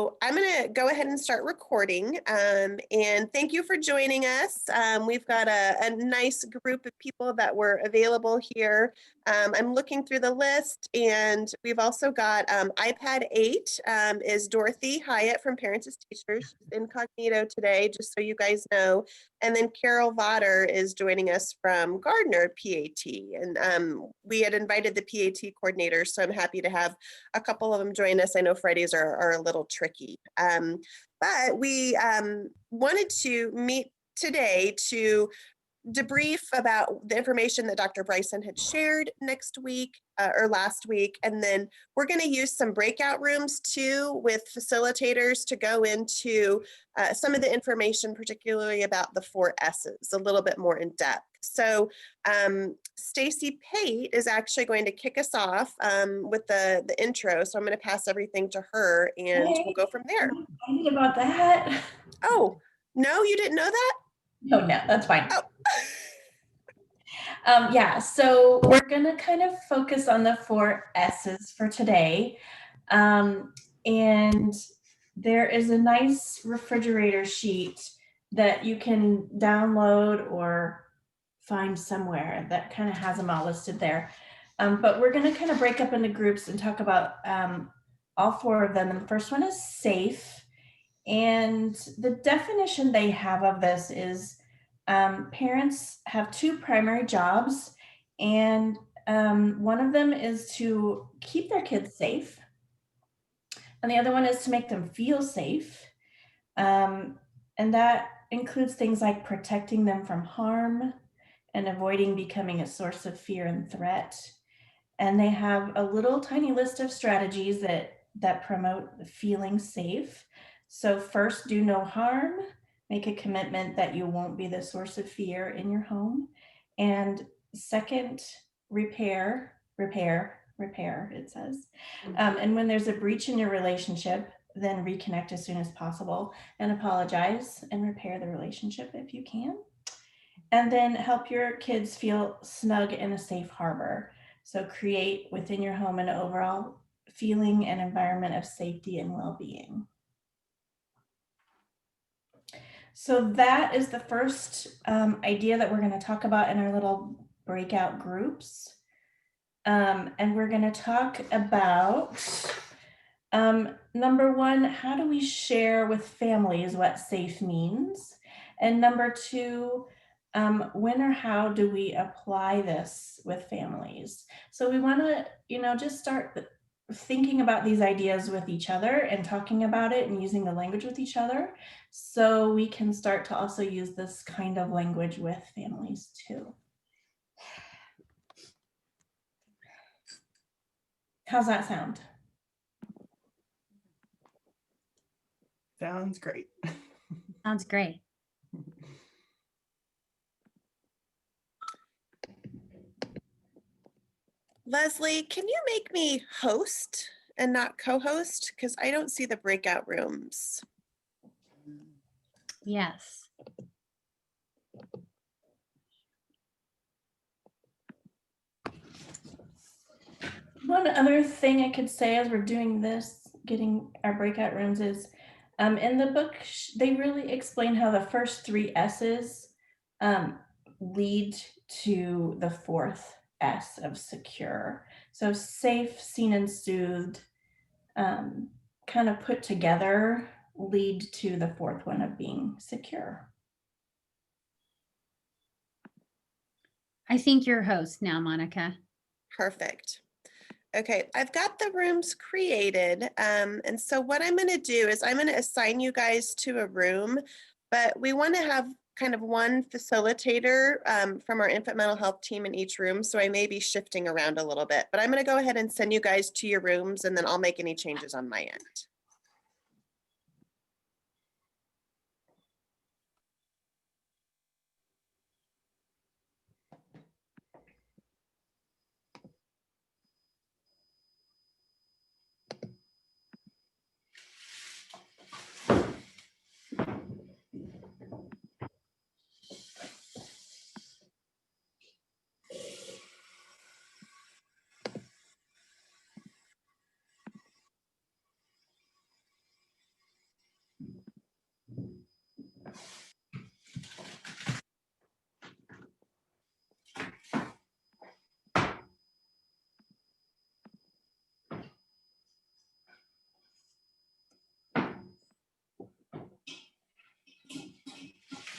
So I'm going to go ahead and start recording. And thank you for joining us. We've got a nice group of people that were available here. I'm looking through the list, and we've also got iPad 8 is Dorothy Hyatt from Parents as Teachers. She's incognito today, just so you guys know. And then Carol Vodder is joining us from Gardner PAT. And we had invited the PAT coordinators, so I'm happy to have a couple of them join us. I know Fridays are a little tricky. But we wanted to meet today to debrief about the information that Dr. Bryson had shared next week or last week. And then we're going to use some breakout rooms too with facilitators to go into some of the information, particularly about the 4 S's, a little bit more in depth. So Stacy Pate is actually going to kick us off with the intro. So I'm going to pass everything to her and we'll go from there. I'm excited about that. Oh, no, you didn't know that? No, that's fine. Oh. Yeah, so we're gonna kind of focus on the 4 S's for today. And there is a nice refrigerator sheet that you can download or find somewhere that kind of has them all listed there. But we're gonna kind of break up into groups and talk about all 4 of them. And the first one is safe. And the definition they have of this is parents have 2 primary jobs, and one of them is to keep their kids safe, and the other one is to make them feel safe. And that includes things like protecting them from harm and avoiding becoming a source of fear and threat. And they have a little tiny list of strategies that promote feeling safe. So first, do no harm. Make a commitment that you won't be the source of fear in your home. And second, repair, it says. And when there's a breach in your relationship, then reconnect as soon as possible and apologize and repair the relationship if you can. And then help your kids feel snug in a safe harbor. So create within your home an overall feeling and environment of safety and well-being. So that is the first idea that we're going to talk about in our little breakout groups. And we're going to talk about number 1, how do we share with families what safe means? And number 2, when or how do we apply this with families? So we want to, just start thinking about these ideas with each other and talking about it and using the language with each other, so we can start to also use this kind of language with families too. How's that sound? Sounds great. Sounds great. Leslie, can you make me host and not co-host? Because I don't see the breakout rooms. Yes. One other thing I could say as we're doing this, getting our breakout rooms, is in the book, they really explain how the first 3 S's lead to the 4th S of secure. So safe, seen, and soothed, kind of put together, lead to the 4th one of being secure. I think you're host now, Monica. Perfect. Okay, I've got the rooms created. And so what I'm going to do is I'm going to assign you guys to a room, but we want to have kind of one facilitator from our infant mental health team in each room. So I may be shifting around a little bit, but I'm going to go ahead and send you guys to your rooms, and then I'll make any changes on my end.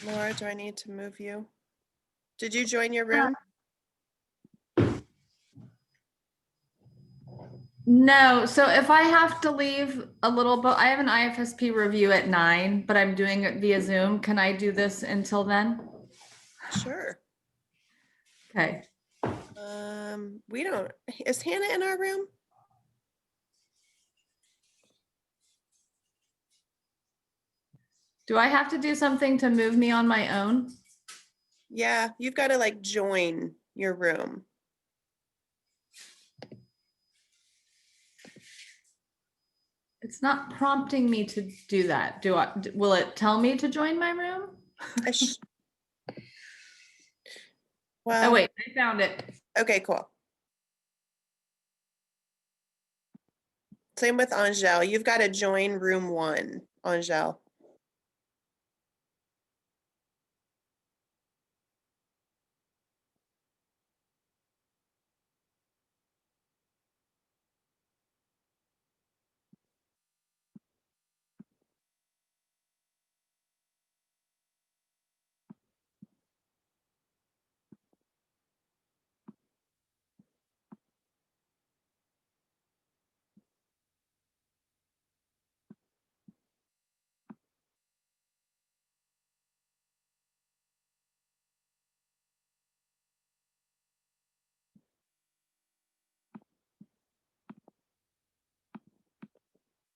Laura, do I need to move you? Did you join your room? No, so if I have to leave a little bit, I have an IFSP review at 9, but I'm doing it via Zoom. Can I do this until then? Sure. Okay. We don't, is Hannah in our room? Do I have to do something to move me on my own? Yeah, you've got to like join your room. It's not prompting me to do that. Will it tell me to join my room? I sh- Oh, Well, wait, I found it. okay, cool. Same with Angel. You've got to join room 1, Angel.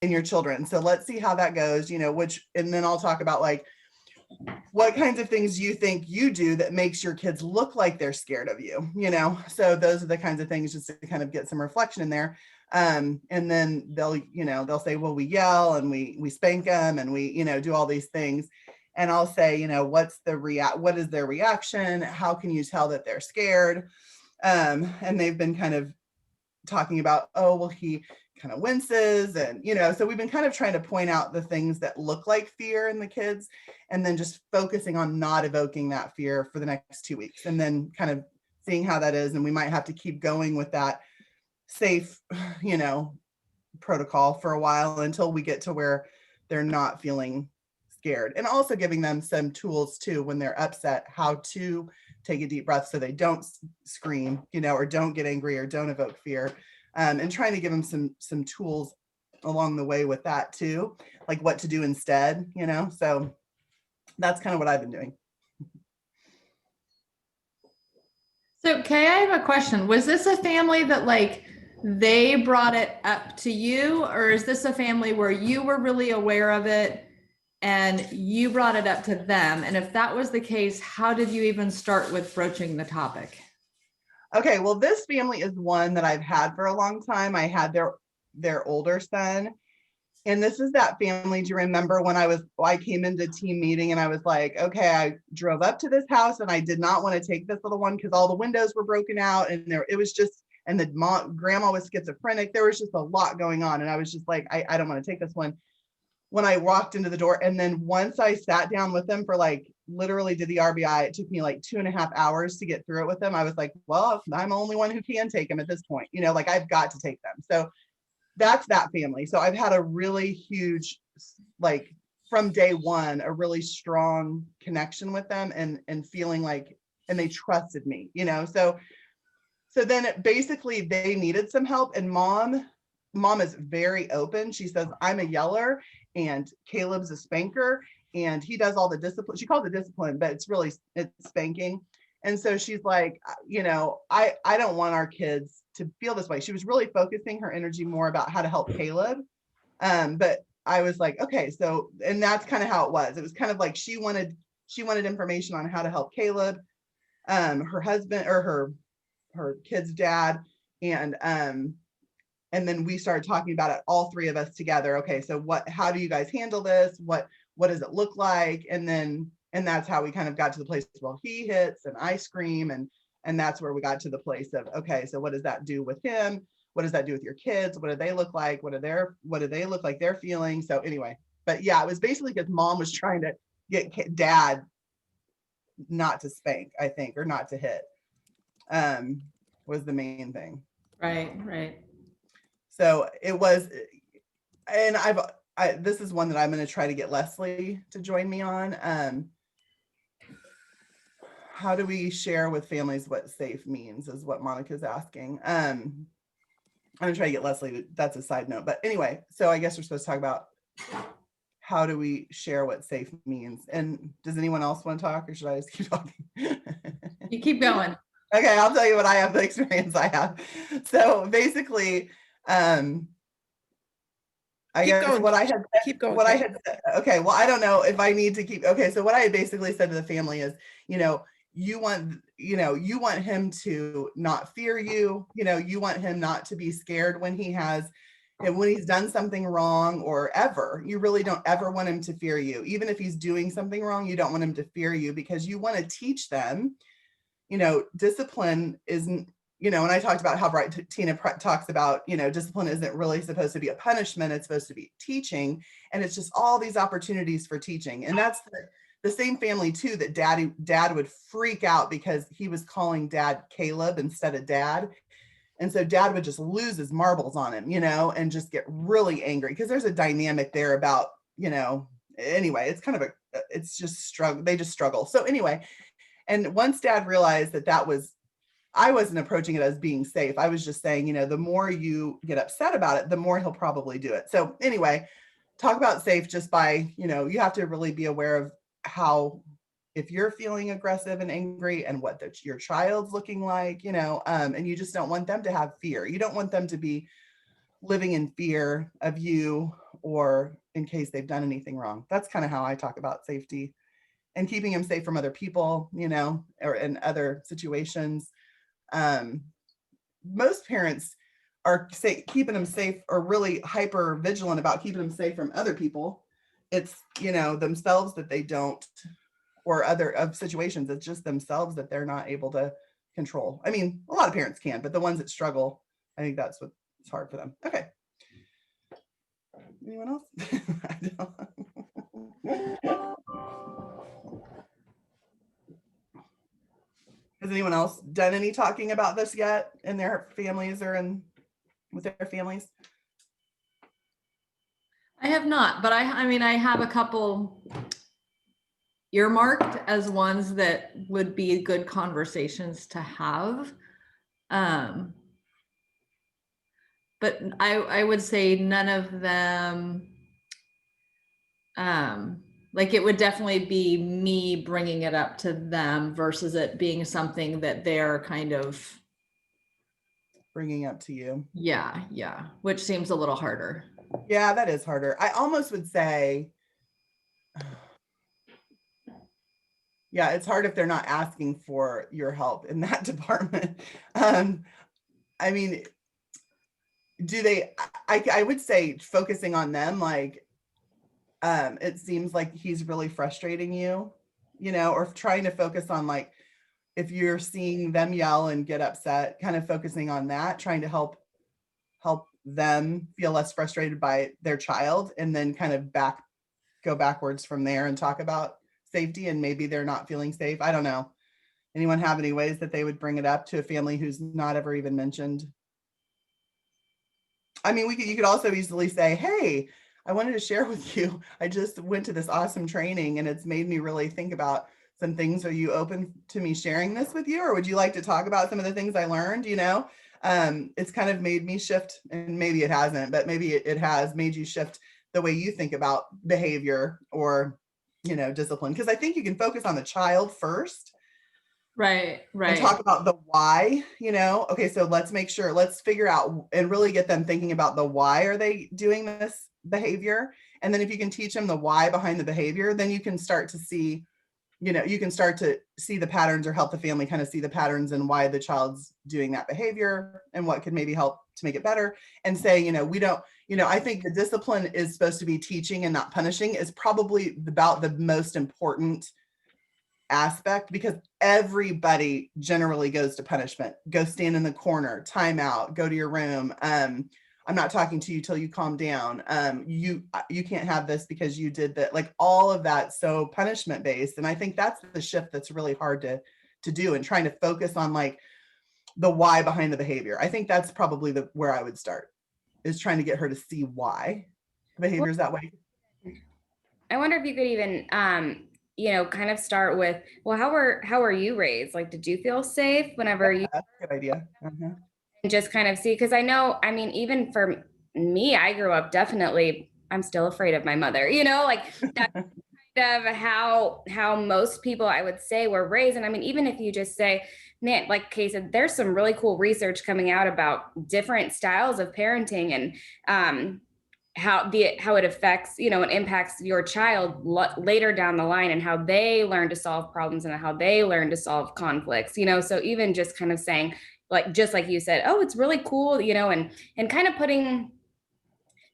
In your children. So let's see how that goes, and then I'll talk about like what kinds of things you think you do that makes your kids look like they're scared of you, so those are the kinds of things just to kind of get some reflection in there. And then they'll say, well, we yell and we spank them and we, do all these things. And I'll say, what is their reaction? How can you tell that they're scared? And they've been kind of talking about, oh, well, he kind of winces and, so we've been kind of trying to point out the things that look like fear in the kids and then just focusing on not evoking that fear for the next 2 weeks and then kind of seeing how that is. And we might have to keep going with that safe, protocol for a while until we get to where they're not feeling scared, and also giving them some tools too when they're upset, how to take a deep breath so they don't scream, or don't get angry or don't evoke fear, and trying to give them some tools along the way with that too, like what to do instead, so that's kind of what I've been doing. So Kay, I have a question. Was this a family that like they brought it up to you, or is this a family where you were really aware of it and you brought it up to them? And if that was the case, how did you even start with broaching the topic? Okay, well, this family is one that I've had for a long time. I had their older son. And this is that family. Do you remember when I came into team meeting and I was like, okay, I drove up to this house and I did not want to take this little one because all the windows were broken out and it was just, and the grandma was schizophrenic. There was just a lot going on. And I was just like, I don't want to take this one. When I walked into the door, and then once I sat down with them for like literally did the RBI, it took me like 2.5 hours to get through it with them. I was like, well, I'm the only one who can take them at this point, like I've got to take them. So that's that family. So I've had a really huge, like from day one, a really strong connection with them and feeling like, and they trusted me, so then basically they needed some help, and mom is very open. She says, I'm a yeller and Caleb's a spanker and he does all the discipline. She calls it discipline, but it's spanking. And so she's like, I don't want our kids to feel this way. She was really focusing her energy more about how to help Caleb. But I was like, okay, so, and that's kind of how it was. It was kind of like she wanted information on how to help Caleb, her husband or her kid's dad. And then we started talking about it, all three of us together. Okay, so how do you guys handle this? What does it look like? And that's how we kind of got to the place, well, he hits and I scream. And that's where we got to the place of, okay, so what does that do with him? What does that do with your kids? What do they look like? What do they look like they're feeling? So anyway, but yeah, it was basically because mom was trying to get dad not to spank, I think, or not to hit, was the main thing. Right. So it was, and this is one that I'm going to try to get Leslie to join me on. how do we share with families what safe means is what Monica's asking. I'm gonna try to get Leslie, that's a side note, but anyway, so I guess we're supposed to talk about how do we share what safe means? And does anyone else want to talk, or should I just keep talking? You keep going. Okay, I'll tell you what I have, the experience I have. So basically, I Keep guess going. what I had Keep going. what I Kay. had said, okay, well, I don't know if I need to keep, okay, so what I had basically said to the family is, you want him to not fear you, you want him not to be scared when he's done something wrong, or ever. You really don't ever want him to fear you. Even if he's doing something wrong, you don't want him to fear you, because you want to teach them, discipline isn't, and I talked about how Tina talks about, discipline isn't really supposed to be a punishment. It's supposed to be teaching. And it's just all these opportunities for teaching. And that's the same family too, that dad would freak out because he was calling dad Caleb instead of dad. And so dad would just lose his marbles on him, and just get really angry, because there's a dynamic there about, anyway, it's kind of it's just struggle. They just struggle. So anyway, and once dad realized I wasn't approaching it as being safe. I was just saying, the more you get upset about it, the more he'll probably do it. So anyway, talk about safe just by, you have to really be aware of how, if you're feeling aggressive and angry, and what your child's looking like, and you just don't want them to have fear. You don't want them to be living in fear of you, or in case they've done anything wrong. That's kind of how I talk about safety, and keeping them safe from other people, or in other situations. Most parents are keeping them safe, or really hyper vigilant about keeping them safe from other people. It's, themselves that they don't, or other of situations. It's just themselves that they're not able to control. I mean, a lot of parents can, but the ones that struggle, I think that's what's hard for them. Okay. Anyone else? I don't. Has anyone else done any talking about this yet in their families, or with their families? I have not, but I mean, I have a couple earmarked as ones that would be good conversations to have. But I would say none of them, like, it would definitely be me bringing it up to them versus it being something that they're kind of bringing up to you. Yeah, which seems a little harder. Yeah, that is harder. I almost would say, yeah, it's hard if they're not asking for your help in that department. I mean, do they, I would say focusing on them, like, it seems like he's really frustrating you, or trying to focus on, like, if you're seeing them yell and get upset, kind of focusing on that, trying to help them feel less frustrated by their child, and then kind of go backwards from there and talk about safety, and maybe they're not feeling safe. I don't know. Anyone have any ways that they would bring it up to a family who's not ever even mentioned? I mean, you could also easily say, hey, I wanted to share with you, I just went to this awesome training and it's made me really think about some things. Are you open to me sharing this with you? Or would you like to talk about some of the things I learned? It's kind of made me shift, and maybe it hasn't, but maybe it has made you shift the way you think about behavior or, discipline. Because I think you can focus on the child first. Right. And talk about the why, okay, so let's figure out and really get them thinking about the why are they doing this behavior. And then if you can teach them the why behind the behavior, then you can start to see, the patterns, or help the family kind of see the patterns and why the child's doing that behavior, and what could maybe help to make it better. And say, I think the discipline is supposed to be teaching and not punishing, is probably about the most important aspect, because everybody generally goes to punishment. Go stand in the corner, time out, go to your room. I'm not talking to you till you calm down. You can't have this because you did that. Like, all of that, so punishment based. And I think that's the shift that's really hard to do, and trying to focus on, like, the why behind the behavior. I think that's probably where I would start, is trying to get her to see why the behavior is that way. I wonder if you could even, kind of start with, well, how were you raised? Like, did you feel safe whenever you That's a good idea. Uh-huh. just kind of see? Because I know, I mean, even for me, I grew up definitely, I'm still afraid of my mother, like that's kind of how most people, I would say, were raised. And I mean, even if you just say, man, like Kay said, there's some really cool research coming out about different styles of parenting and how it affects, and impacts your child later down the line, and how they learn to solve problems and how they learn to solve conflicts, so even just kind of saying, like, just like you said, oh, it's really cool, and kind of putting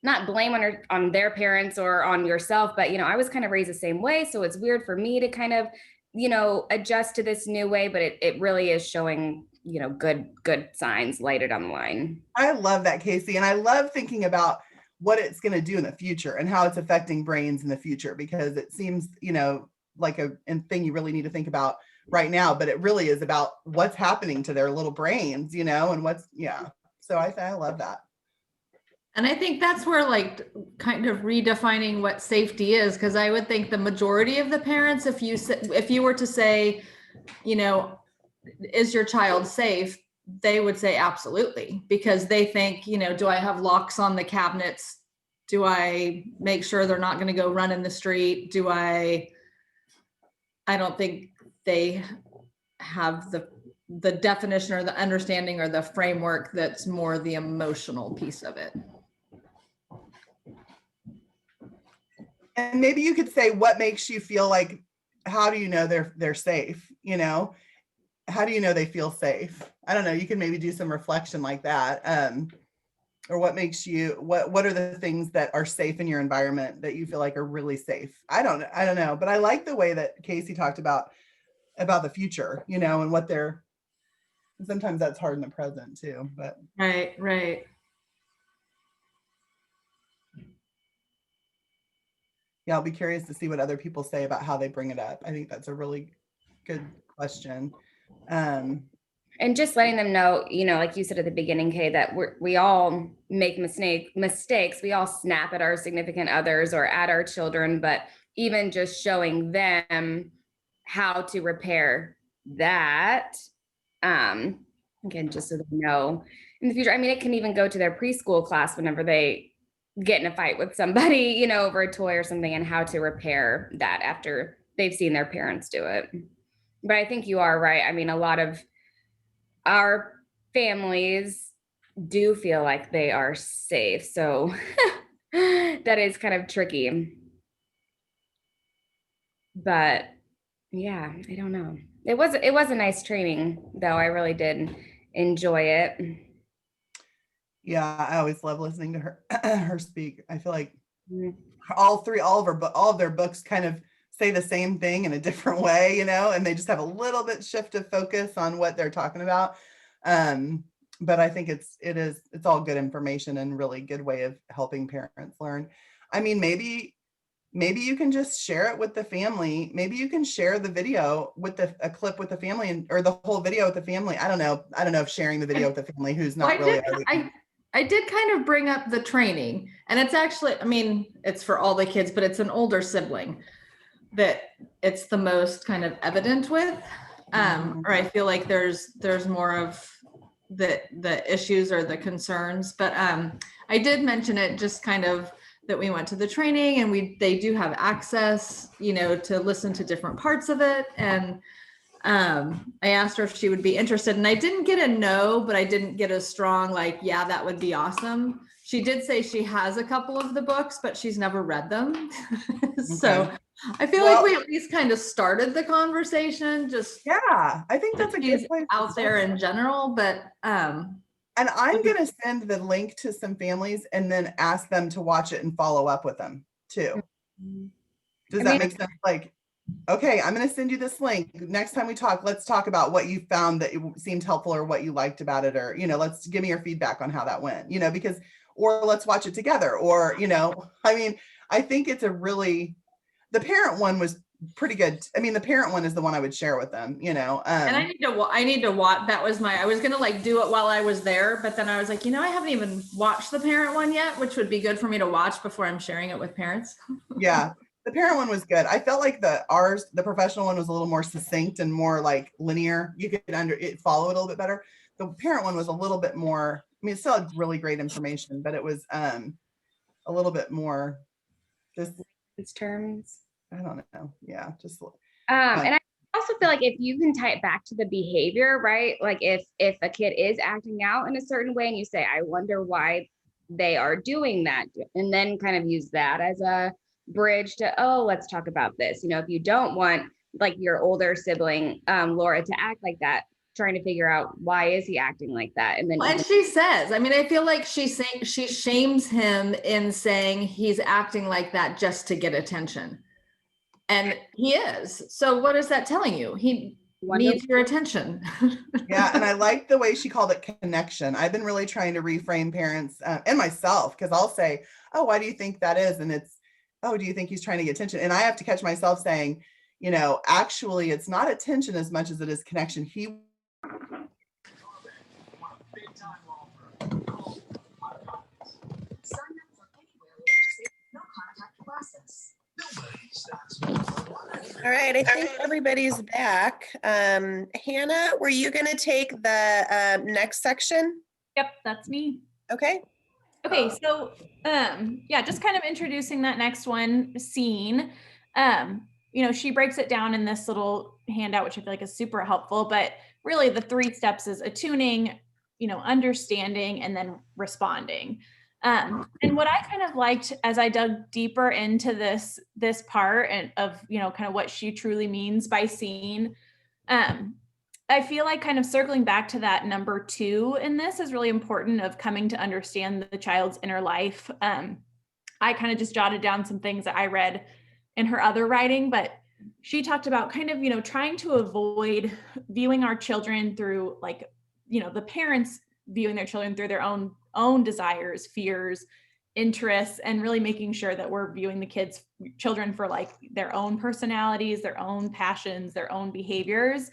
not blame on their parents or on yourself, but I was kind of raised the same way, so it's weird for me to kind of adjust to this new way, but it really is showing good signs later down the line. I love that, Casey. And I love thinking about what it's going to do in the future and how it's affecting brains in the future, because it seems, like a thing you really need to think about right now, but it really is about what's happening to their little brains, and so I love that. And I think that's where, like, kind of redefining what safety is, because I would think the majority of the parents, if you were to say, is your child safe, they would say absolutely, because they think, do I have locks on the cabinets? Do I make sure they're not going to go run in the street? I don't think they have the definition or the understanding or the framework that's more the emotional piece of it. And maybe you could say, what makes you feel like, how do you know they're safe? How do you know they feel safe? I don't know. You can maybe do some reflection like that. Or what makes you, what are the things that are safe in your environment that you feel like are really safe? I don't know, but I like the way that Casey talked about the future, and what they're, sometimes that's hard in the present too, but. Right. Yeah, I'll be curious to see what other people say about how they bring it up. I think that's a really good question. And just letting them know, like you said at the beginning, Kay, that we all make mistakes. We all snap at our significant others or at our children, but even just showing them how to repair that, again, just so they know in the future. I mean, it can even go to their preschool class whenever they get in a fight with somebody, over a toy or something, and how to repair that after they've seen their parents do it. But I think you are right. I mean, a lot of our families do feel like they are safe. So that is kind of tricky. But yeah, I don't know. It was a nice training though. I really did enjoy it. Yeah, I always love listening to her speak. I feel like all of their books kind of say the same thing in a different way, and they just have a little bit shift of focus on what they're talking about. But I think it's all good information and really good way of helping parents learn. I mean, maybe you can just share it with the family. Maybe you can share the video with a clip with the family, or the whole video with the family. I don't know if sharing the video with the family who's not really. I did kind of bring up the training, and it's actually, I mean, it's for all the kids, but it's an older sibling that it's the most kind of evident with, or I feel like there's more of the issues or the concerns, but I did mention it just kind of that we went to the training, and they do have access, to listen to different parts of it. And I asked her if she would be interested, and I didn't get a no, but I didn't get a strong, like, yeah, that would be awesome. She did say she has a couple of the books, but she's never read them. So I feel like we at least kind of started the conversation. Yeah, I think that's a good place out there in general, but and I'm going to send the link to some families and then ask them to watch it and follow up with them too. Does that make sense? Like, okay, I'm going to send you this link. Next time we talk, let's talk about what you found that seemed helpful, or what you liked about it, or, let's give me your feedback on how that went, because, or let's watch it together, or, I mean, I think it's the parent one was pretty good. I mean, the parent one is the one I would share with them, and I need to watch. That was I was going to like do it while I was there, but then I was like, I haven't even watched the parent one yet, which would be good for me to watch before I'm sharing it with parents. Yeah. The parent one was good. I felt like the professional one was a little more succinct and more like linear. You could follow it a little bit better. The parent one was a little bit more, I mean, it still had really great information, but it was a little bit more just, It's terms. I don't know. Yeah, just And I also feel like if you can tie it back to the behavior, right? Like if a kid is acting out in a certain way and you say, I wonder why they are doing that, and then kind of use that as a bridge to, oh, let's talk about this. You know, if you don't want like your older sibling, Laura, to act like that, trying to figure out why is he acting like that. And then Well, and she says, I mean, I feel like she's saying, she shames him in saying he's acting like that just to get attention. And he is. So what is that telling you? He needs your attention. yeah. And I like the way she called it connection. I've been really trying to reframe parents and myself, because I'll say, oh, why do you think that is? And it's, oh, do you think he's trying to get attention? And I have to catch myself saying, you know, actually it's not attention as much as it is connection. He All right, I think everybody's back. Hannah, were you going to take the next section? Yep, that's me. Okay. Okay, so yeah, just kind of introducing that next one, scene. You know, she breaks it down in this little handout, which I feel like is super helpful, but really the 3 steps is attuning, you know, understanding, and then responding. And what I kind of liked as I dug deeper into this part and of, you know, kind of what she truly means by scene, I feel like kind of circling back to that number 2 in this is really important, of coming to understand the child's inner life. I kind of just jotted down some things that I read in her other writing, but she talked about kind of, you know, trying to avoid viewing our children through, like, you know, the parents viewing their children through their own desires, fears, interests, and really making sure that we're viewing the children for like their own personalities, their own passions, their own behaviors.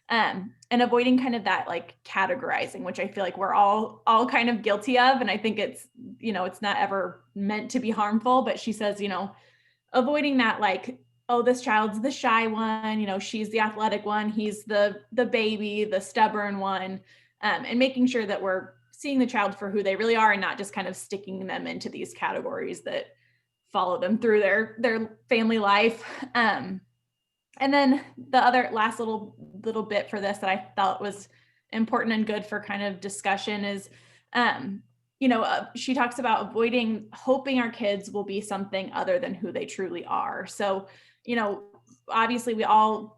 And avoiding kind of that like categorizing, which I feel like we're all kind of guilty of. And I think it's, you know, it's not ever meant to be harmful, but she says, you know, avoiding that, like, oh, this child's the shy one, you know, she's the athletic one, he's the baby, the stubborn one, and making sure that we're seeing the child for who they really are and not just kind of sticking them into these categories that follow them through their family life. And then the other last little bit for this that I thought was important and good for kind of discussion is, you know, she talks about hoping our kids will be something other than who they truly are. So, you know, obviously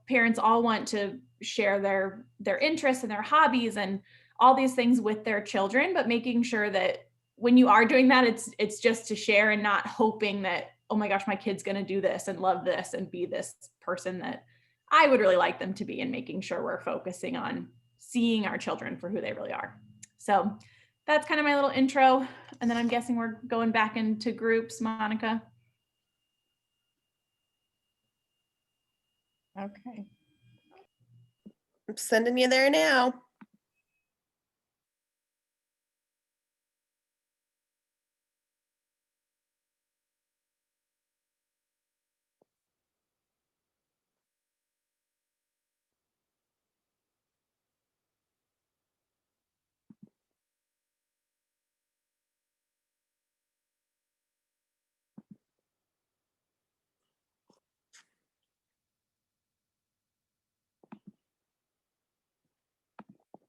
parents all want to share their interests and their hobbies and all these things with their children, but making sure that when you are doing that, it's just to share and not hoping that, oh my gosh, my kid's going to do this and love this and be this person that I would really like them to be, and making sure we're focusing on seeing our children for who they really are. So that's kind of my little intro. And then I'm guessing we're going back into groups, Monica. Okay. I'm sending you there now.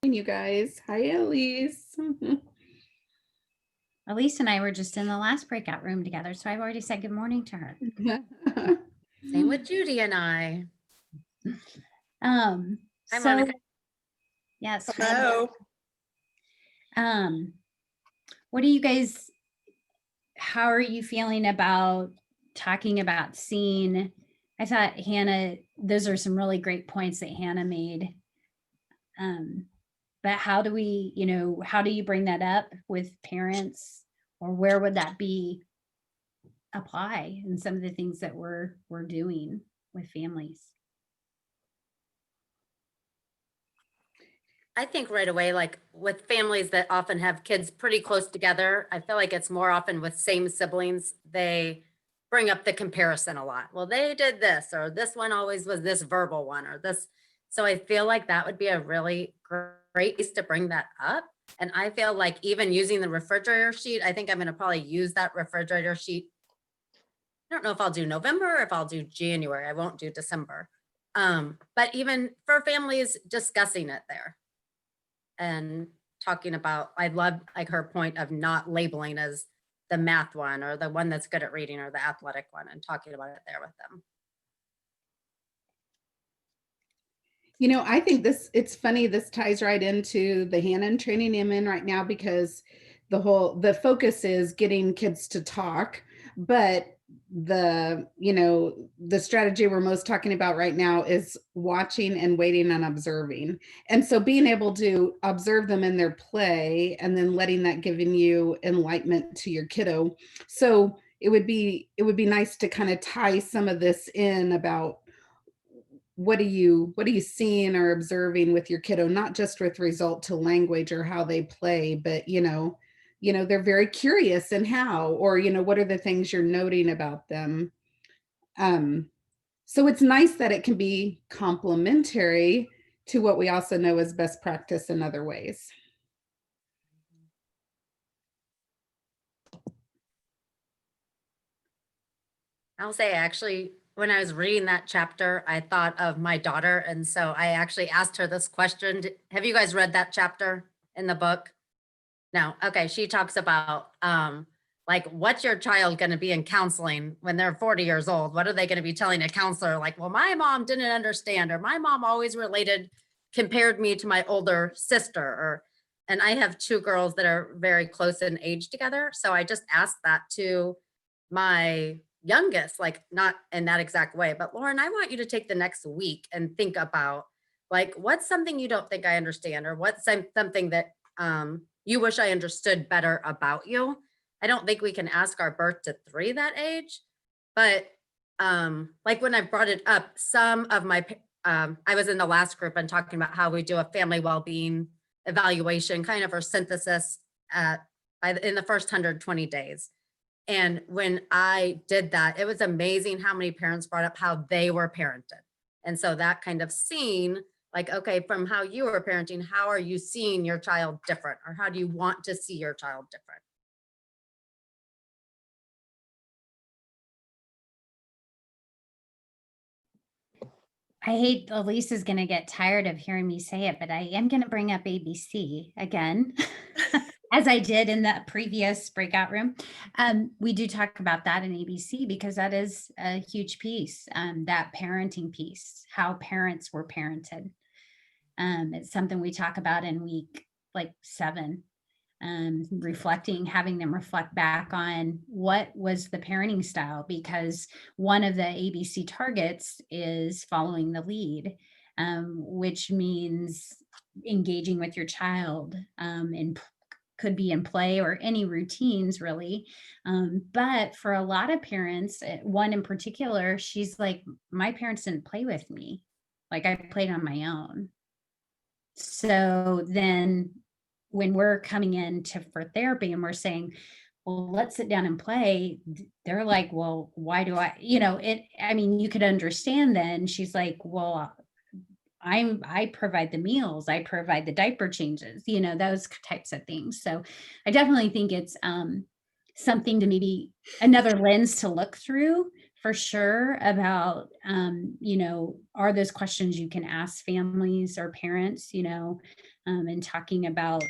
You guys. Hi, Elise. Elise and I were just in the last breakout room together, so I've already said good morning to her. Same with Judy and I. Hi, So Monica. yes. Hello. What do you guys, how are you feeling about talking about scene? I thought Hannah, those are some really great points that Hannah made. But how do we, you know, how do you bring that up with parents, or where would that be apply in some of the things that we're doing with families? I think right away, like with families that often have kids pretty close together, I feel like it's more often with same siblings. They bring up the comparison a lot. Well, they did this, or this one always was this verbal one, or this. So I feel like that would be a really great place to bring that up. And I feel like even using the refrigerator sheet, I think I'm going to probably use that refrigerator sheet. I don't know if I'll do November or if I'll do January. I won't do December. But even for families, discussing it there and talking about, I love like her point of not labeling as the math one or the one that's good at reading or the athletic one, and talking about it there with them. You know, I think it's funny, this ties right into the Hannah training I'm in right now, because the focus is getting kids to talk, but the strategy we're most talking about right now is watching and waiting and observing. And so being able to observe them in their play and then letting that giving you enlightenment to your kiddo. So it would be nice to kind of tie some of this in about what are you seeing or observing with your kiddo, not just with result to language or how they play, but they're very curious in how, or what are the things you're noting about them. So it's nice that it can be complementary to what we also know as best practice in other ways. I'll say, actually, when I was reading that chapter, I thought of my daughter. And so I actually asked her this question. Have you guys read that chapter in the book? No. Okay. She talks about like, what's your child going to be in counseling when they're 40 years old? What are they going to be telling a counselor? Like, well, my mom didn't understand, or my mom always compared me to my older sister, and I have two girls that are very close in age together. So I just asked that to my youngest, like not in that exact way, but Lauren, I want you to take the next week and think about like, what's something you don't think I understand, or what's something that you wish I understood better about you. I don't think we can ask our birth to 3 that age, but like when I brought it up, some of my, I was in the last group and talking about how we do a family well-being evaluation, kind of our synthesis in the first 120 days. And when I did that, it was amazing how many parents brought up how they were parented. And so that kind of scene, like, okay, from how you were parenting, how are you seeing your child different? Or how do you want to see your child different? I hate Elise is going to get tired of hearing me say it, but I am going to bring up ABC again, as I did in the previous breakout room. We do talk about that in ABC because that is a huge piece, that parenting piece, how parents were parented. It's something we talk about in week like 7, having them reflect back on what was the parenting style, because one of the ABC targets is following the lead, which means engaging with your child, and could be in play or any routines really. But for a lot of parents, one in particular, she's like, my parents didn't play with me. Like I played on my own. So then when we're coming in for therapy and we're saying, well, let's sit down and play, they're like, well, why do I, I mean, you could understand then. She's like, well, I provide the meals, I provide the diaper changes, those types of things. So I definitely think it's something to maybe another lens to look through for sure about, are those questions you can ask families or parents, and talking about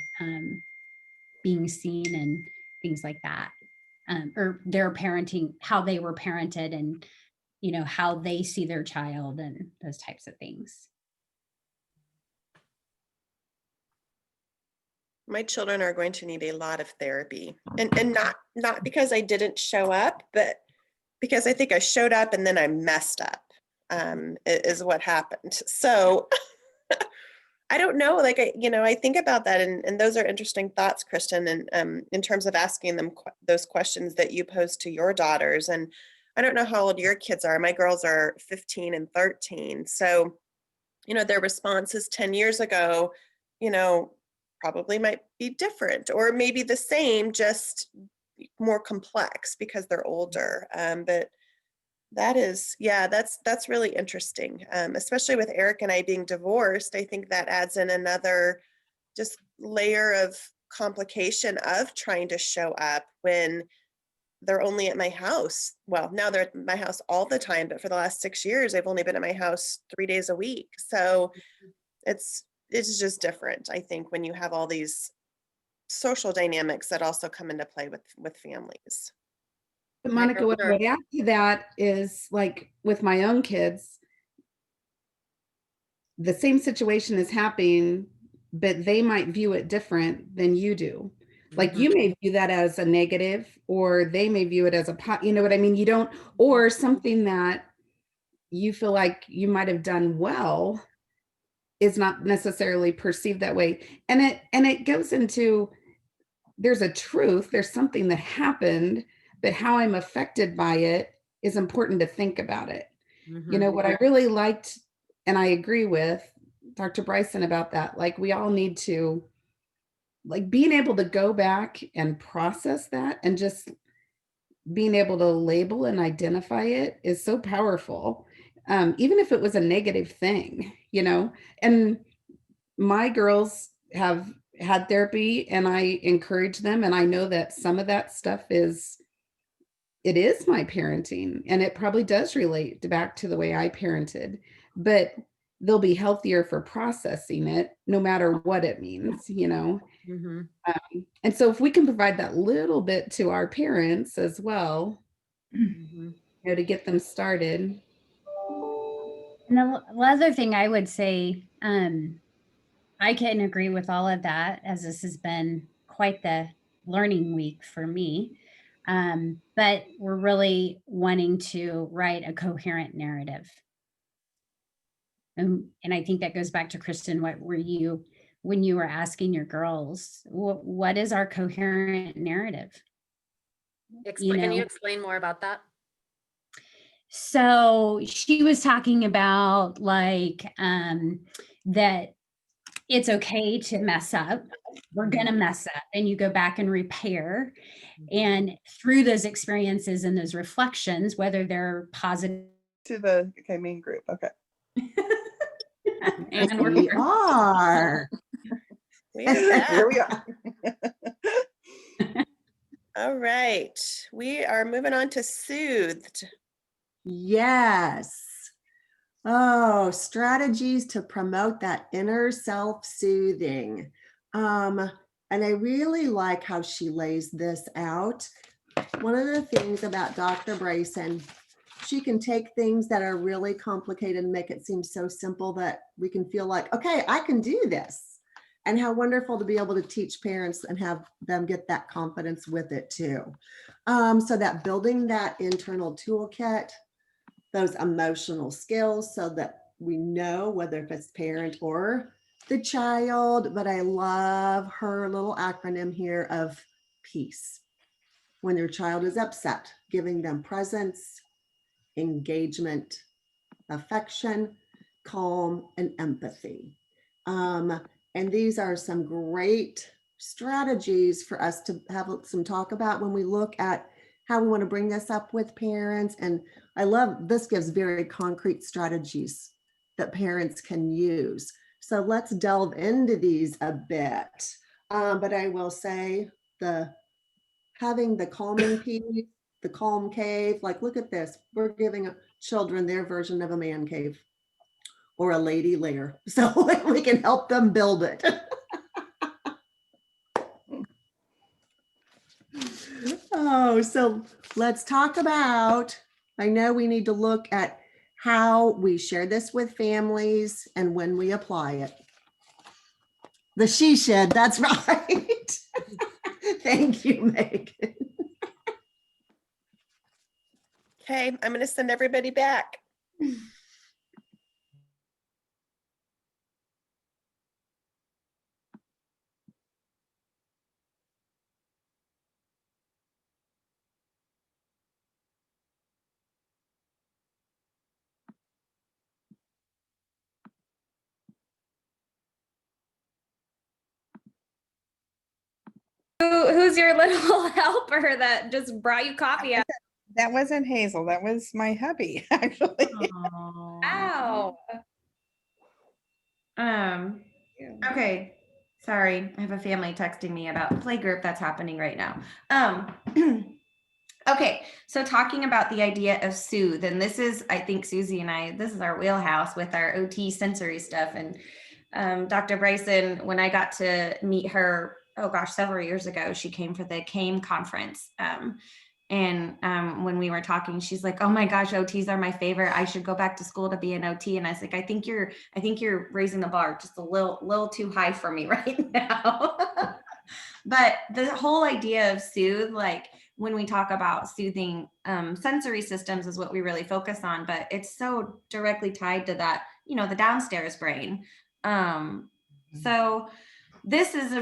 being seen and things like that, or their parenting, how they were parented, and, how they see their child and those types of things. My children are going to need a lot of therapy, and not because I didn't show up, but because I think I showed up and then I messed up, is what happened. So I don't know, like, I think about that, and those are interesting thoughts, Kristen, and in terms of asking them those questions that you posed to your daughters. And I don't know how old your kids are. My girls are 15 and 13. So, their responses 10 years ago, probably might be different, or maybe the same, just, more complex because they're older. But that is, yeah, that's really interesting. Especially with Eric and I being divorced, I think that adds in another just layer of complication of trying to show up when they're only at my house. Well, now they're at my house all the time, but for the last 6 years, they've only been at my house 3 days a week. So it's just different, I think, when you have all these social dynamics that also come into play with families. But Monica, what I Sure. would add to that is like with my own kids, the same situation is happening, but they might view it different than you do. Like you may view that as a negative, or they may view it as a you know what I mean? You don't, or something that you feel like you might have done well is not necessarily perceived that way. And it goes into, there's a truth, there's something that happened, but how I'm affected by it is important to think about it. You know, what I really liked, and I agree with Dr. Bryson about that, like we all need to, like being able to go back and process that and just being able to label and identify it is so powerful. Even if it was a negative thing, you know, and my girls have had therapy and I encourage them. And I know that some of that stuff it is my parenting, and it probably does relate back to the way I parented, but they'll be healthier for processing it no matter what it means, you know? And so if we can provide that little bit to our parents as well, you know, to get them started. And the other thing I would say, I can agree with all of that, as this has been quite the learning week for me. But we're really wanting to write a coherent narrative. And I think that goes back to Kristen, what were you, when you were asking your girls, what is our coherent narrative? Can you explain more about that? So she was talking about like that it's okay to mess up. We're going to mess up, and you go back and repair. And through those experiences and those reflections, whether they're positive. To the main group. Okay. And We are. Here we are. All right, we are moving on to soothed. Yes. Oh, strategies to promote that inner self-soothing. And I really like how she lays this out. One of the things about Dr. Bryson, she can take things that are really complicated and make it seem so simple that we can feel like, okay, I can do this. And how wonderful to be able to teach parents and have them get that confidence with it too. So that building that internal toolkit, those emotional skills, so that we know whether if it's parent or the child. But I love her little acronym here of peace. When your child is upset, giving them presence, engagement, affection, calm, and empathy. And these are some great strategies for us to have some talk about when we look at how we want to bring this up with parents. And I love this, gives very concrete strategies that parents can use. So let's delve into these a bit. But I will say having the calming piece, the calm cave, like look at this, we're giving children their version of a man cave or a lady lair, so we can help them build it. Oh, so let's talk about, I know we need to look at how we share this with families and when we apply it. The she shed, that's right. Thank you, Megan. Okay, I'm going to send everybody back. Who's who's your little helper that just brought you coffee out? That wasn't Hazel. That was my hubby, actually. Wow. Okay. Sorry, I have a family texting me about play group that's happening right now. Okay, so talking about the idea of soothe, and this is, I think Susie and I, this is our wheelhouse with our OT sensory stuff. And Dr. Bryson, when I got to meet her, oh gosh, several years ago, she came for the CAME conference. When we were talking, she's like, "Oh my gosh, OTs are my favorite. I should go back to school to be an OT." And I was like, I think you're raising the bar just a little too high for me right now. But the whole idea of soothe, like when we talk about soothing sensory systems is what we really focus on, but it's so directly tied to that, the downstairs brain. So this is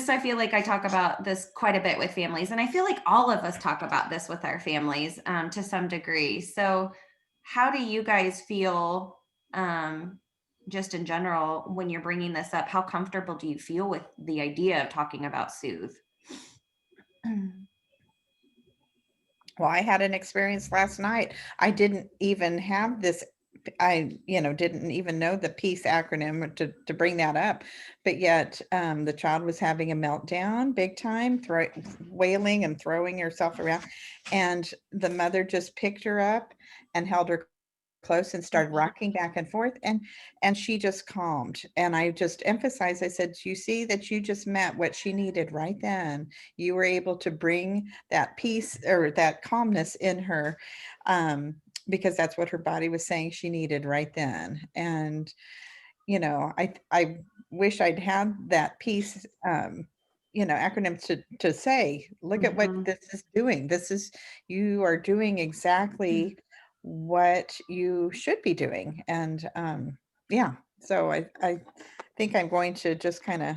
I feel like I talk about this quite a bit with families, and I feel like all of us talk about this with our families to some degree. So how do you guys feel just in general when you're bringing this up? How comfortable do you feel with the idea of talking about soothe? Well, I had an experience last night. I didn't even have this. I, didn't even know the PEACE acronym to bring that up, but yet the child was having a meltdown big time, wailing and throwing herself around. And the mother just picked her up and held her close and started rocking back and forth, and she just calmed. And I just emphasized, I said, you see that you just met what she needed right then. You were able to bring that peace or that calmness in her, because that's what her body was saying she needed right then. And I wish I'd had that piece acronym to say, look at what this is doing. You are doing exactly what you should be doing. And so I think I'm going to just kind of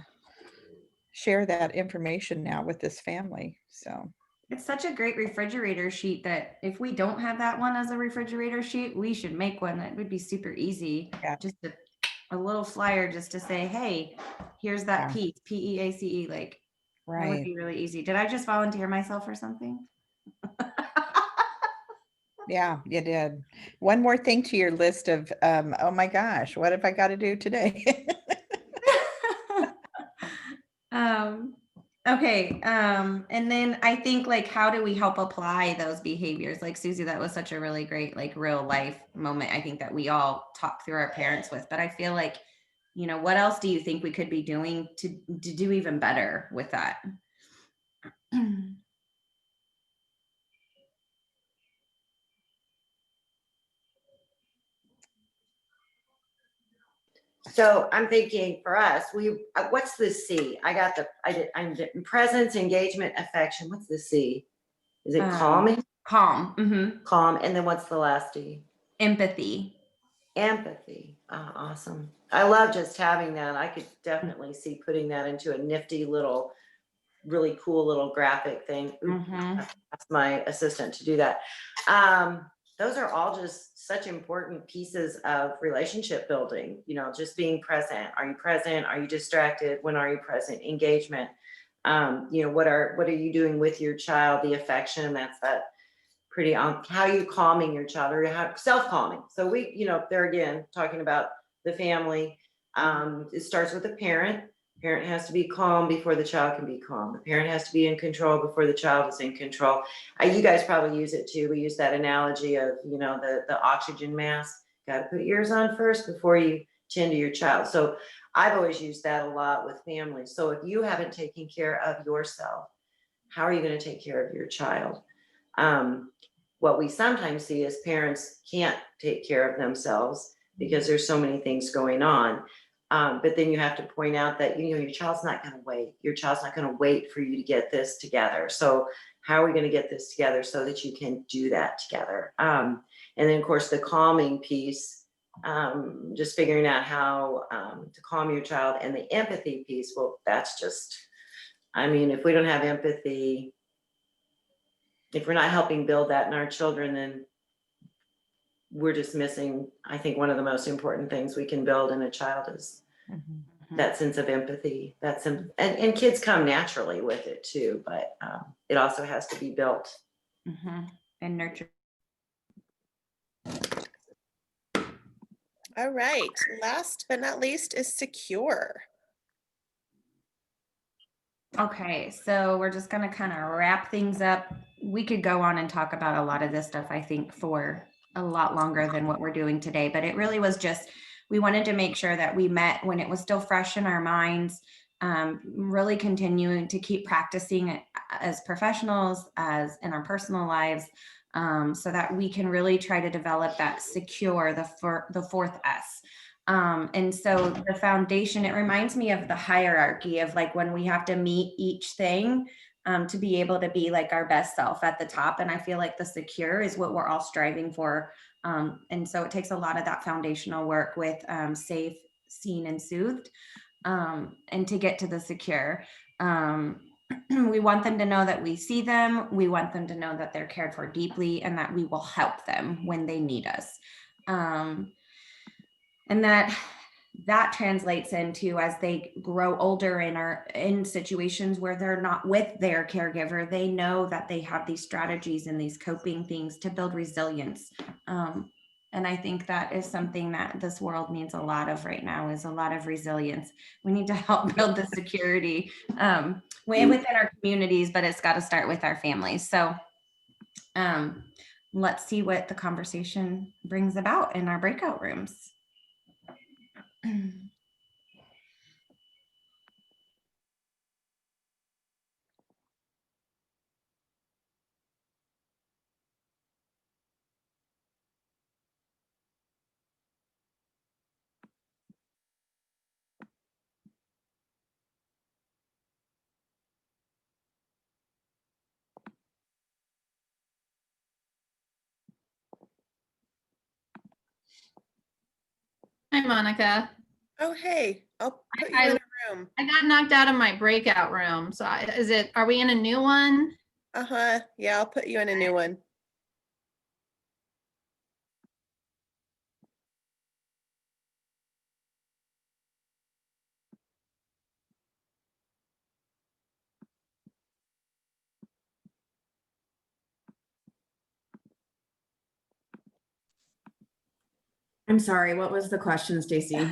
share that information now with this family. So it's such a great refrigerator sheet that if we don't have that one as a refrigerator sheet, we should make one. That would be super easy. Yeah. Just a little flyer just to say, hey, here's that PEACE, PEACE, like that would be really easy. Did I just volunteer myself or something? Yeah, you did. One more thing to your list of, oh my gosh, what have I got to do today? Okay. And then I think, like, how do we help apply those behaviors? Like Susie, that was such a really great, like, real life moment. I think that we all talk through our parents with, but I feel like, what else do you think we could be doing to do even better with that? So I'm thinking for us, what's the C? I'm presence, engagement, affection. What's the C? Is it calming? Calm. Mm-hmm. Calm. And then what's the last D? Empathy. Empathy. Oh, awesome. I love just having that. I could definitely see putting that into a nifty little, really cool little graphic thing. Ask my assistant to do that. Those are all just such important pieces of relationship building, just being present. Are you present? Are you distracted? When are you present? Engagement. What are you doing with your child? The affection, that's that pretty how are you calming your child, or how self-calming. So we, there again, talking about the family. It starts with the parent. Parent has to be calm before the child can be calm. The parent has to be in control before the child is in control. You guys probably use it too. We use that analogy of, the oxygen mask. Got to put yours on first before you tend to your child. So I've always used that a lot with families. So if you haven't taken care of yourself, how are you going to take care of your child? What we sometimes see is parents can't take care of themselves because there's so many things going on. But then you have to point out that, your child's not going to wait. Your child's not going to wait for you to get this together. So how are we going to get this together so that you can do that together? And then, of course, the calming piece, just figuring out how to calm your child, and the empathy piece. Well, that's just, if we don't have empathy, if we're not helping build that in our children, then we're just missing, I think, one of the most important things we can build in a child is that sense of empathy. And kids come naturally with it too, but it also has to be built. And nurtured. All right. Last but not least is secure. Okay, so we're just gonna kind of wrap things up. We could go on and talk about a lot of this stuff, I think, for a lot longer than what we're doing today, but it really was just, we wanted to make sure that we met when it was still fresh in our minds, really continuing to keep practicing it as professionals, as in our personal lives, so that we can really try to develop that secure, the fourth S. And so the foundation, it reminds me of the hierarchy of like when we have to meet each thing to be able to be like our best self at the top. And I feel like the secure is what we're all striving for. And so it takes a lot of that foundational work with safe, seen, and soothed. And to get to the secure, we want them to know that we see them. We want them to know that they're cared for deeply and that we will help them when they need us. And that translates into, as they grow older and are in situations where they're not with their caregiver, they know that they have these strategies and these coping things to build resilience. And I think that is something that this world needs a lot of right now, is a lot of resilience. We need to help build the security within our communities, but it's got to start with our families. So let's see what the conversation brings about in our breakout rooms. Hi, Monica. Oh, hey, I'll put you in a room. I got knocked out of my breakout room. So are we in a new one? Uh-huh. Yeah, I'll put you in a new one. I'm sorry, what was the question, Stacy?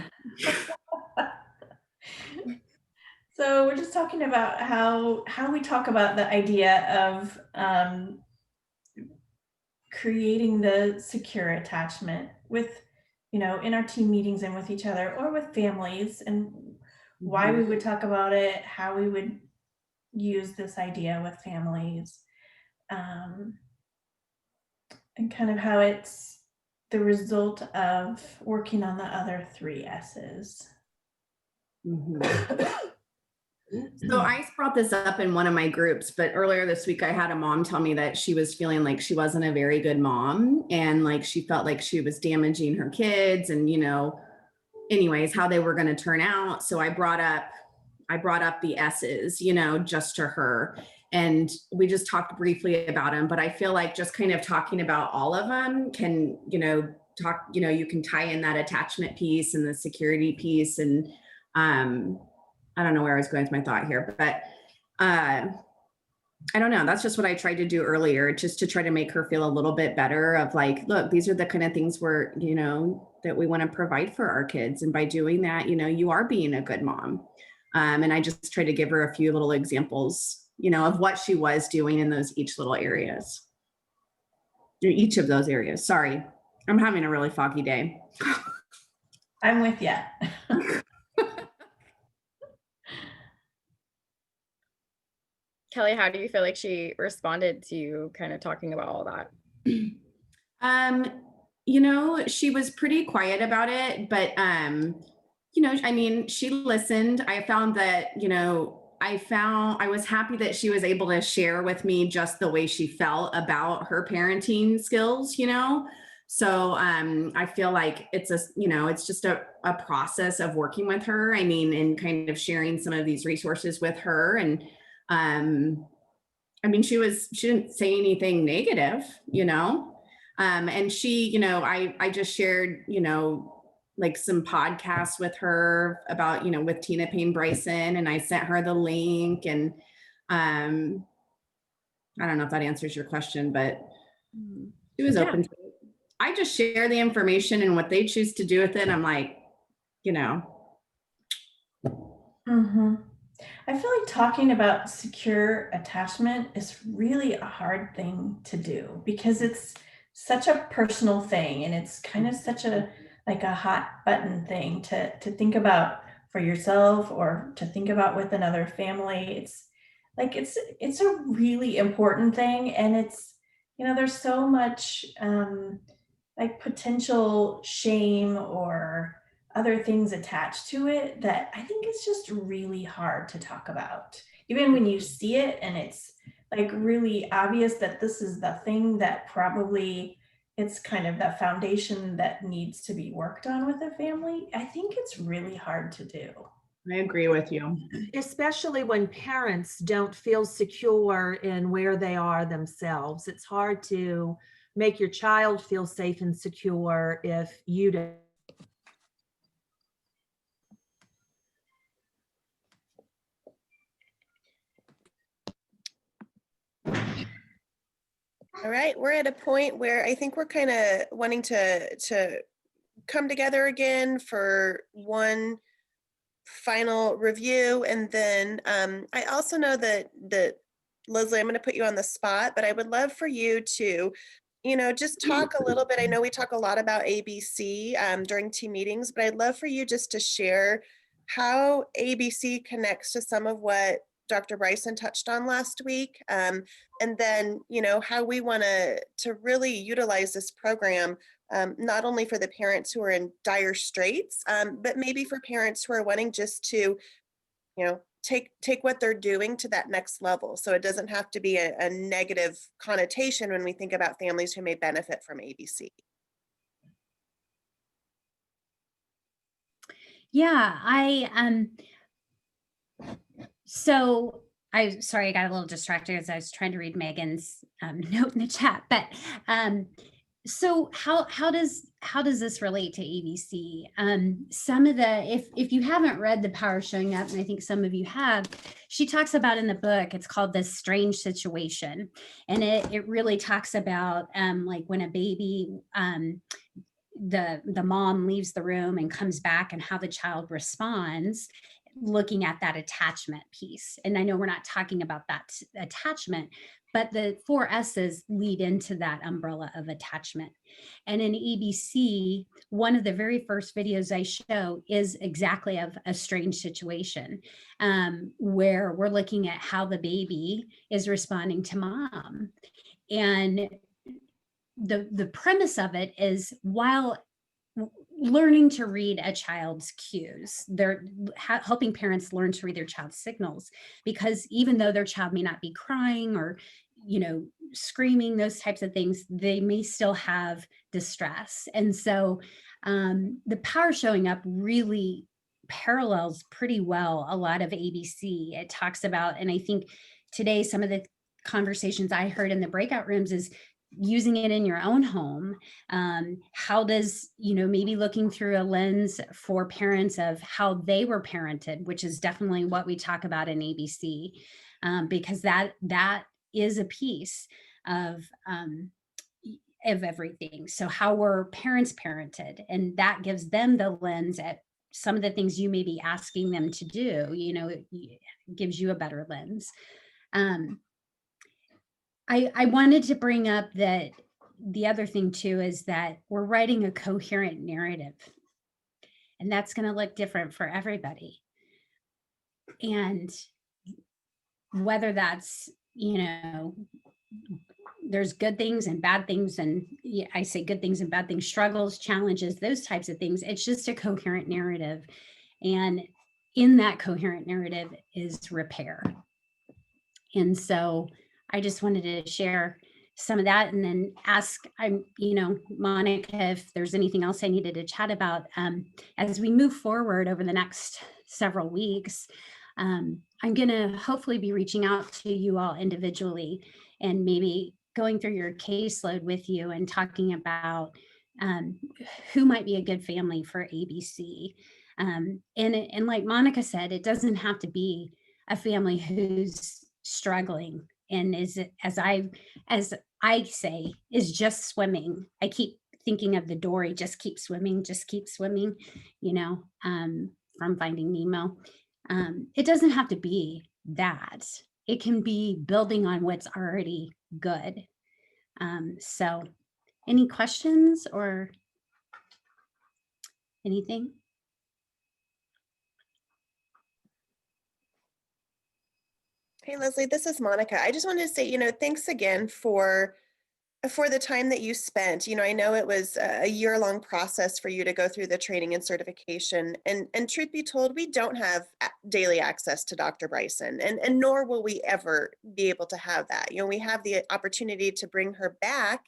So we're just talking about how we talk about the idea of creating the secure attachment with, in our team meetings and with each other or with families, and why we would talk about it, how we would use this idea with families, and kind of how it's the result of working on the other 3 S's. So I brought this up in one of my groups, but earlier this week I had a mom tell me that she was feeling like she wasn't a very good mom, and like she felt like she was damaging her kids, and anyways, how they were going to turn out. So I brought up the S's, just to her, and we just talked briefly about them, but I feel like just kind of talking about all of them can, you can tie in that attachment piece and the security piece, and I don't know where I was going with my thought here, but I don't know. That's just what I tried to do earlier, just to try to make her feel a little bit better of like, look, these are the kind of things where, that we want to provide for our kids. And by doing that, you are being a good mom. And I just tried to give her a few little examples, of what she was doing in each of those areas. Sorry, I'm having a really foggy day. I'm with you. Kelly, how do you feel like she responded to you kind of talking about all that? She was pretty quiet about it, but, she listened. I found that, I was happy that she was able to share with me just the way she felt about her parenting skills, So I feel like it's just a process of working with her. And kind of sharing some of these resources with her. And she didn't say anything negative, and she, I just shared, like some podcasts with her about, with Tina Payne Bryson, and I sent her the link, and I don't know if that answers your question, but she was open to it. I just share the information, and what they choose to do with it, I'm like, I feel like talking about secure attachment is really a hard thing to do because it's such a personal thing, and it's kind of such a hot button thing to think about for yourself or to think about with another family. It's a really important thing, and it's, there's so much potential shame or other things attached to it that I think it's just really hard to talk about. Even when you see it and it's really obvious that this is the thing that probably it's kind of the foundation that needs to be worked on with a family, I think it's really hard to do. I agree with you. Especially when parents don't feel secure in where they are themselves. It's hard to make your child feel safe and secure if you don't. All right, we're at a point where I think we're kind of wanting to come together again for one final review, and then I also know that Leslie, I'm going to put you on the spot, but I would love for you to, just talk a little bit. I know we talk a lot about ABC during team meetings, but I'd love for you just to share how ABC connects to some of what Dr. Bryson touched on last week, and then, how we want to really utilize this program, not only for the parents who are in dire straits, but maybe for parents who are wanting just to, take what they're doing to that next level. So it doesn't have to be a negative connotation when we think about families who may benefit from ABC. Yeah, sorry, I got a little distracted as I was trying to read Megan's note in the chat, but so how does this relate to ABC? Some of the, if you haven't read The Power of Showing Up, and I think some of you have, she talks about in the book, it's called This Strange Situation. And it really talks about like when a baby, the mom leaves the room and comes back and how the child responds, looking at that attachment piece. And I know we're not talking about that attachment, but the 4 S's lead into that umbrella of attachment. And in ABC, one of the very first videos I show is exactly of a strange situation, where we're looking at how the baby is responding to mom. And the premise of it is, while learning to read a child's cues, they're helping parents learn to read their child's signals, because even though their child may not be crying or screaming, those types of things, they may still have distress. And so the Power Showing Up really parallels pretty well a lot of ABC. It talks about, and I think today some of the conversations I heard in the breakout rooms is using it in your own home. How does, maybe looking through a lens for parents of how they were parented, which is definitely what we talk about in ABC, because that is a piece of everything. So how were parents parented? And that gives them the lens at some of the things you may be asking them to do, it gives you a better lens. I wanted to bring up that the other thing too is that we're writing a coherent narrative, and that's going to look different for everybody. And whether that's, there's good things and bad things, and I say good things and bad things, struggles, challenges, those types of things. It's just a coherent narrative. And in that coherent narrative is repair. And so I just wanted to share some of that, and then ask, Monica, if there's anything else I needed to chat about as we move forward over the next several weeks. I'm going to hopefully be reaching out to you all individually and maybe going through your caseload with you and talking about who might be a good family for ABC. And like Monica said, it doesn't have to be a family who's struggling and as I say, is just swimming. I keep thinking of the Dory, just keep swimming, you know, from Finding Nemo. It doesn't have to be that. It can be building on what's already good. So any questions or anything? Hey, Leslie, this is Monica. I just wanted to say, you know, thanks again for the time that you spent. You know, I know it was a year-long process for you to go through the training and certification. And truth be told, we don't have daily access to Dr. Bryson, and nor will we ever be able to have that. You know, we have the opportunity to bring her back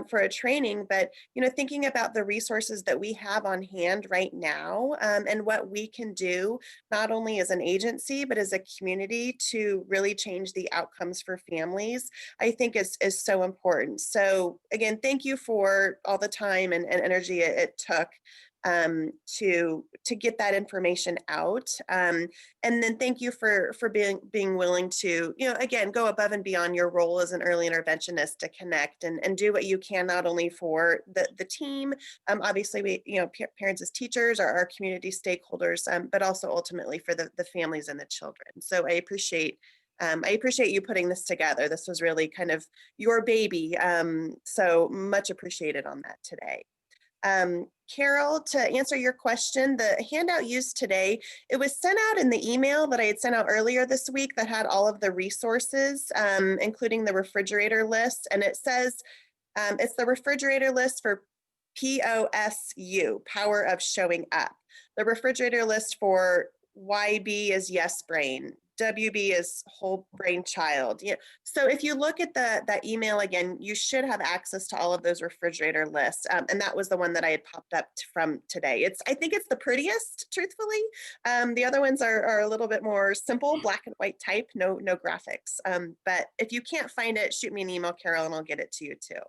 for a training, but, you know, thinking about the resources that we have on hand right now and what we can do, not only as an agency, but as a community to really change the outcomes for families, I think is so important. So again, thank you for all the time and energy it took to get that information out. And then thank you for being willing to, you know, again, go above and beyond your role as an early interventionist to connect and do what you can, not only for the team, obviously we, you know, parents as teachers are our community stakeholders, but also ultimately for the families and the children. So I appreciate you putting this together. This was really kind of your baby. So much appreciated on that today. Carol, to answer your question, the handout used today, it was sent out in the email that I had sent out earlier this week that had all of the resources, including the refrigerator list. And it says, it's the refrigerator list for POSU, Power of Showing Up. The refrigerator list for YB is Yes Brain. WB is Whole Brain Child. Yeah. So if you look at that email again, you should have access to all of those refrigerator lists. And that was the one that I had popped up from today. I think it's the prettiest, truthfully. The other ones are a little bit more simple, black and white type, no graphics. But if you can't find it, shoot me an email, Carol, and I'll get it to you too.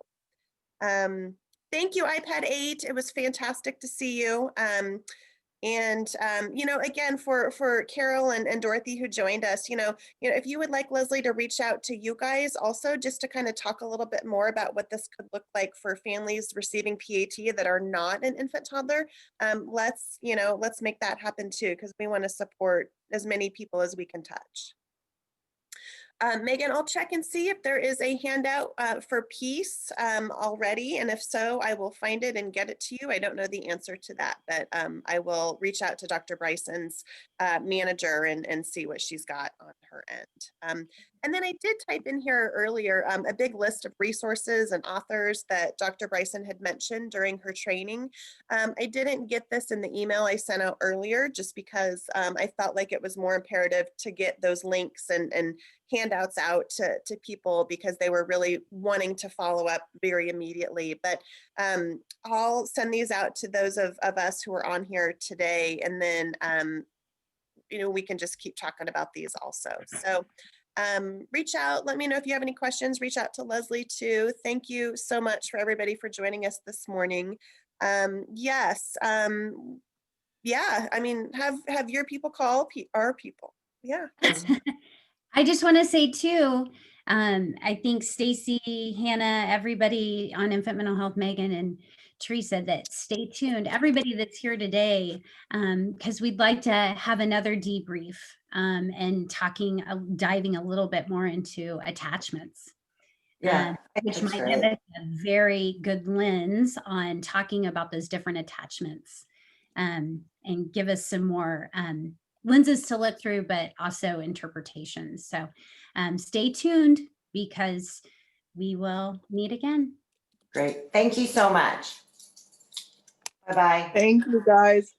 Thank you, iPad 8. It was fantastic to see you. And, you know, again, for Carol and Dorothy who joined us, you know, if you would like Leslie to reach out to you guys also just to kind of talk a little bit more about what this could look like for families receiving PAT that are not an infant toddler, let's make that happen too, because we want to support as many people as we can touch. Megan, I'll check and see if there is a handout for peace already. And if so, I will find it and get it to you. I don't know the answer to that, but I will reach out to Dr. Bryson's manager and see what she's got on her end. And then I did type in here earlier a big list of resources and authors that Dr. Bryson had mentioned during her training. I didn't get this in the email I sent out earlier just because I felt like it was more imperative to get those links and handouts out to people because they were really wanting to follow up very immediately. But I'll send these out to those of us who are on here today, and then you know, we can just keep talking about these also. So reach out, let me know if you have any questions, reach out to Leslie too. Thank you so much for everybody for joining us this morning. Yes, yeah, I mean, have your people call our people. Yeah. I just want to say too, I think Stacy, Hannah, everybody on Infant Mental Health, Megan and Teresa, that stay tuned, everybody that's here today, because we'd like to have another debrief and diving a little bit more into attachments. Yeah, which that's might great. give us a very good lens on talking about those different attachments and give us some more lenses to look through, but also interpretations. So stay tuned because we will meet again. Great. Thank you so much. Bye-bye. Thank you, guys.